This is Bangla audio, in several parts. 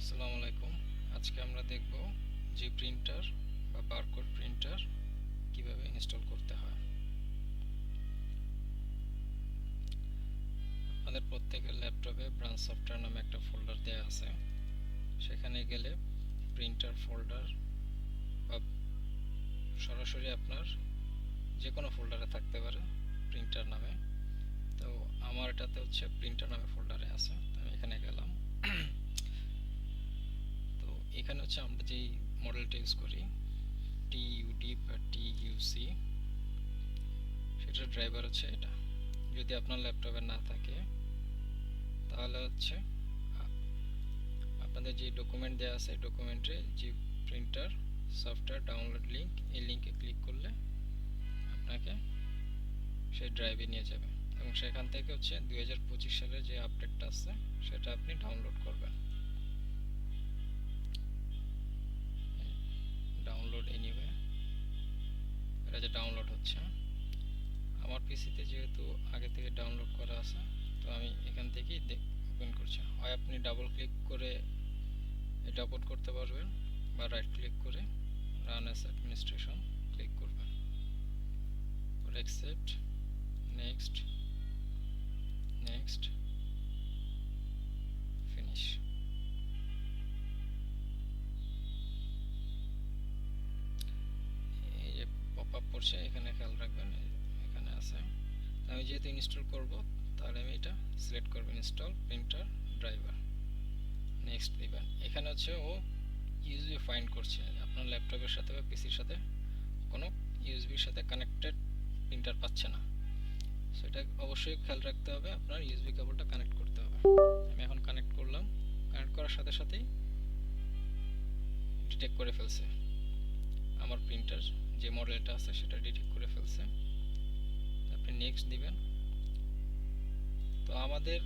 আসসালামু আলাইকুম। আজকে আমরা দেখব জি প্রিন্টার বা বারকোড প্রিন্টার কিভাবে ইনস্টল করতে হয়। আমাদের প্রত্যেকের ল্যাপটপে ব্রাঞ্চ সফটওয়্যার নামে একটা ফোল্ডার দেওয়া আছে। সেখানে গেলে প্রিন্টার ফোল্ডার বা সরাসরি আপনার যে কোনো ফোল্ডারে থাকতে পারে প্রিন্টার নামে। তো আমার এটাতে হচ্ছে প্রিন্টার নামে ফোল্ডারে আছে, তো আমি এখানে গেলাম। তো এখানে হচ্ছে আমরা যেই মডেলটা ইউজ করি টিইউডি বা টিইউসি, সেটার ড্রাইভার হচ্ছে এটা। যদি আপনার ল্যাপটপে না থাকে তাহলে হচ্ছে আপনাদের যে ডকুমেন্ট দেওয়া আছে ডকুমেন্টে যে প্রিন্টার সফটওয়্যার ডাউনলোড লিঙ্ক, এই লিঙ্কে ক্লিক করলে আপনাকে সেই ড্রাইভে নিয়ে যাবে এবং সেখান থেকে হচ্ছে 2025 সালের যে আপডেটটা আছে সেটা আপনি ডাউনলোড করবেন। ডাউনলোড এনিওয়ে, এটা যে ডাউনলোড হচ্ছে আমার পিসিতে যেহেতু আগে থেকে ডাউনলোড করা আছে, তো আমি এখান থেকেই ওপেন করছি। হয় আপনি ডাবল ক্লিক করে এটা ওপেন করতে পারবেন বা রাইট ক্লিক করে রান অ্যাজ অ্যাডমিনিস্ট্রেশন ক্লিক করবেন, পরে অ্যাকসেপ্ট, নেক্সট, নেক্সট, ফিনিশ। এই যে পপ আপ করছে এখানে খেয়াল রাখবেন, এখানে আছে। আমি যেহেতু ইনস্টল করব তাহলে আমি এটা সিলেক্ট করব, ইনস্টল প্রিন্টার ড্রাইভার, নেক্সট দিবেন। এখানে হচ্ছে ও ইউএসবি ফাইন্ড করছে আপনার ল্যাপটপের সাথে বা পিসির সাথে কোনো ইউএসবির সাথে কানেক্টেড প্রিন্টার পাচ্ছে না, সেটা অবশ্যই খেয়াল রাখতে হবে, আপনার ইউএসবি কেবলটা কানেক্ট করতে হবে। আমি এখন কানেক্ট করলাম, কানেক্ট করার সাথে সাথেই ডিটেক্ট করে ফেলছে আমার প্রিন্টার যে মডেলটা আছে সেটা ডিটেক্ট করে ফেলছে। আপনি নেক্সট দিবেন। তো আমাদের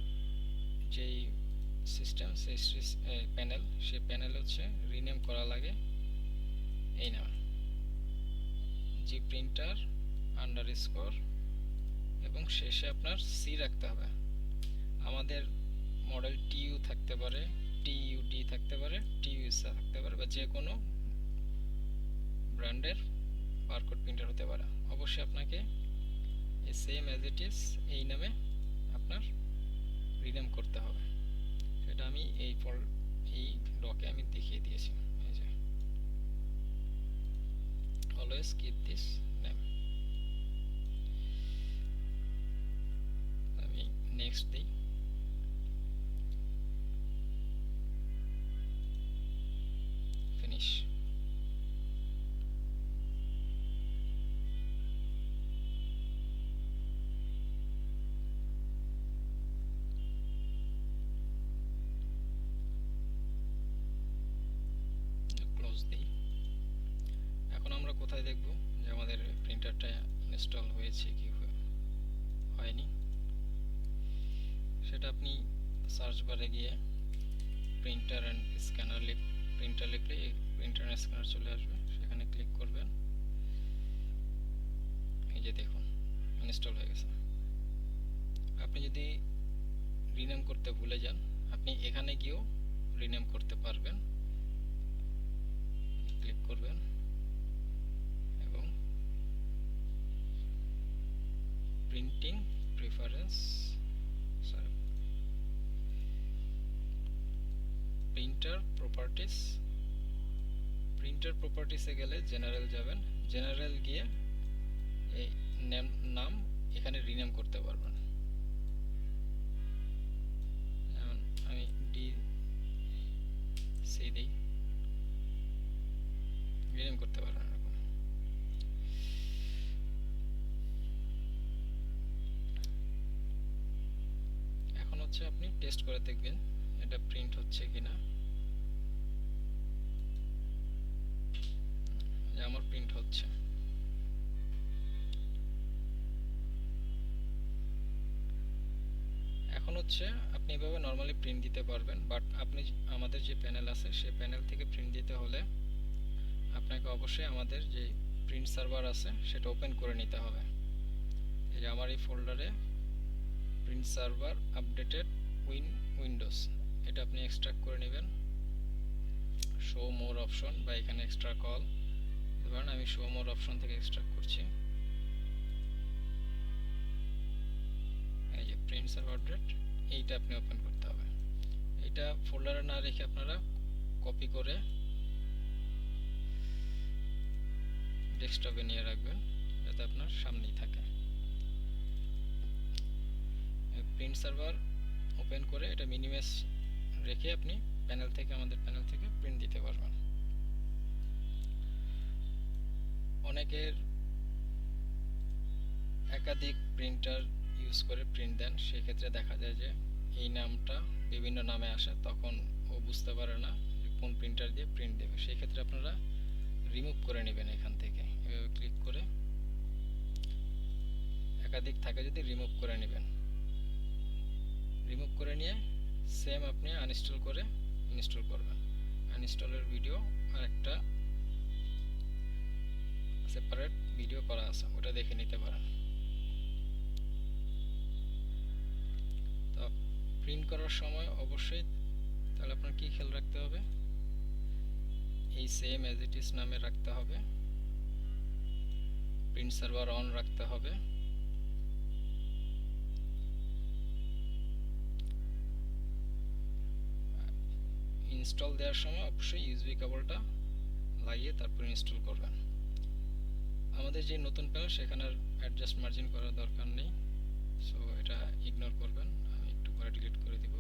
যেই সিস্টেম সেই প্যানেল, সেই প্যানেল হচ্ছে রিনেম করা লাগে এই নামে, জি প্রিন্টার আন্ডার স্কোর এবং শেষে আপনার সি রাখতে হবে। আমাদের মডেল টিইউ থাকতে পারে, টিইউডি থাকতে পারে, টিইউএসএ থাকতে পারে বা যে কোনো ব্র্যান্ডের বারকোড প্রিন্টার হতে পারে। অবশ্যই আপনাকে সেম অ্যাজ ইট ইজ এই নামে আপনার রিনেম করতে হবে। সেটা আমি এই ডকে আমি দেখিয়ে দিয়েছি। এই যে অলওয়েজ কিপ দিস নেম। আমি নেক্সট দিই, ফিনিশ। ক্লোজ দিই। এখন আমরা কোথায় দেখব যে আমাদের প্রিন্টারটা ইনস্টল হয়েছে কি হয়নি, সেটা আপনি সার্চ বারে গিয়ে প্রিন্টার অ্যান্ড স্ক্যানার প্রিন্টার লিখলে প্রিন্টার অ্যান্ড স্ক্যানার চলে আসবে, সেখানে ক্লিক করবেন। এই যে দেখুন ইনস্টল হয়ে গেছে। আপনি যদি রিনেম করতে ভুলে যান আপনি এখানে গিয়েও রিনেম করতে পারবেন। ক্লিক করবেন এবং printing preference, sorry, printer properties, printer প্রপার্টিসে গেলে জেনারেল যাবেন, জেনারেল গিয়ে এই নাম এখানে রিনেম করতে পারবেন। যেমন আমি ডি সি দিই, রিনেম করতে পারবেন এরকম। এখন হচ্ছে আপনি টেস্ট করে দেখবেন এটা প্রিন্ট হচ্ছে কিনা। আমার প্রিন্ট হচ্ছে। এখন হচ্ছে আপনি এভাবে নর্মালি প্রিন্ট দিতে পারবেন, বাট আপনি আমাদের যে প্যানেল আছে সেই প্যানেল থেকে প্রিন্ট দিতে হলে আপনাকে অবশ্যই আমাদের যে প্রিন্ট সার্ভার আছে সেটা ওপেন করে নিতে হবে। এই যে আমার এই ফোল্ডারে প্রিন্ট সার্ভার আপডেটেড উইন্ডোজ, এটা আপনি এক্সট্রাক্ট করে নেবেন। শো মোর অপশন বা এখানে এক্সট্রা কল, ধরুন আমি শো মোর অপশন থেকে এক্সট্রাক্ট করছি। এই যে প্রিন্ট সার্ভার ডেট, এইটা আপনি ওপেন করতে হবে। এটা ফোল্ডারে না রেখে আপনারা কপি করে ডেস্কটপে নিয়ে রাখবেন যাতে আপনার সামনেই থাকে। প্রিন্ট সার্ভার ওপেন করে এটা মিনিমাইজ রেখে আপনি প্যানেল থেকে, আমাদের প্যানেল থেকে প্রিন্ট দিতে পারবেন। অনেকের একাধিক প্রিন্টার ইউজ করে প্রিন্ট দেন, সেক্ষেত্রে দেখা যায় যে এই নামটা বিভিন্ন নামে আসে, তখন ও বুঝতে পারে না যে কোন প্রিন্টার দিয়ে প্রিন্ট দেবে। সেই ক্ষেত্রে আপনারা রিমুভ করে নেবেন এখান থেকে, এভাবে ক্লিক করে একাধিক থাকে যদি রিমুভ করে নেবেন। রিমুভ করে নিয়ে সেম আপনি আনইনস্টল করে ইনস্টল করবেন। আনইনস্টলের ভিডিও আর একটা সেপারেট ভিডিও করা আছে, ওটা দেখে নিতে পারেন। তো প্রিন্ট করার সময় অবশ্যই তাহলে আপনার কি খেয়াল রাখতে হবে, এই সেম অ্যাজ ইট ইজ নামে রাখতে হবে, প্রিন্ট সার্ভার অন রাখতে হবে, ইনস্টল দেওয়ার সময় অবশ্যই ইউএসবি কেবলটা লাগিয়ে তারপর ইনস্টল করবেন। আমাদের যে নতুন প্যানেল সেখানে আর অ্যাডজাস্ট মার্জিন করার দরকার নেই, সো এটা ইগনোর করবেন। আমি একটু পরে ডিলিট করে দিব